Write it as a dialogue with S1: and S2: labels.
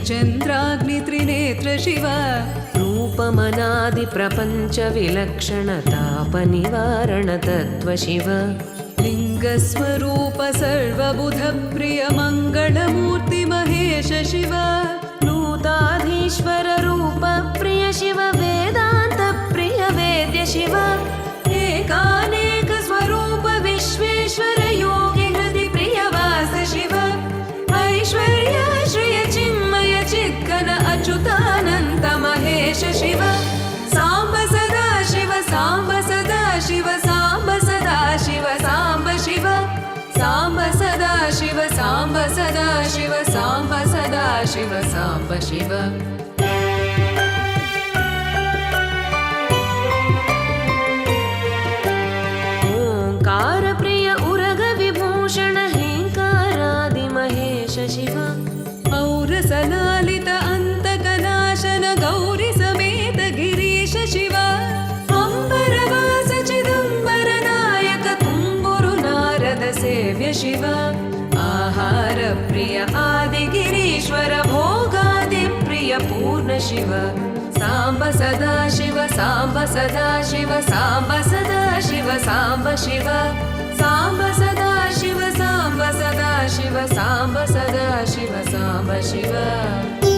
S1: चन्द्राग्नित्रिनेत्र शिव
S2: रूपमनादि प्रपञ्च विलक्षण तापनिवारण तत्त्व शिव
S1: लिङ्गस्वरूप सर्वबुध प्रिय मङ्गलमूर्ति महेश शिव
S2: नूताधीश्वर रूप प्रिय शिव वेदान्त प्रिय वेद्य शिव
S1: एकानेक स्वरूप विश्वेश्वर योगि हृदि प्रियवास शिव ऐश्वर्य श्रिय चिन्मय चिद्घन अच्युतानन्त महेश शिव साम्ब सदा शिव साम्ब सदा शिव साम्ब सदा शिव साम्ब शिव साम्ब सदा शिव साम्ब सदा शिव साम्ब सदा शिव साम्ब शिव
S2: ओंकार प्रिय उरग विभूषण हेंकारादि महेश शिव
S1: औरसलालित अन्तकनाशन गौरी समेत गिरीश शिव अम्बरवास चिदम्बर नायक तुम्बुरु नारद सेव्य शिव आहार प्रिय आदि गिरीश्वर भोगादि प्रिय पूर्ण शिव साम्ब सदा शिव साम्ब सदा शिव साम्ब सदा शिव साम्ब शिव साम्ब सदा शिव साम्ब सदा शिव साम्ब सदा शिव साम्ब शिव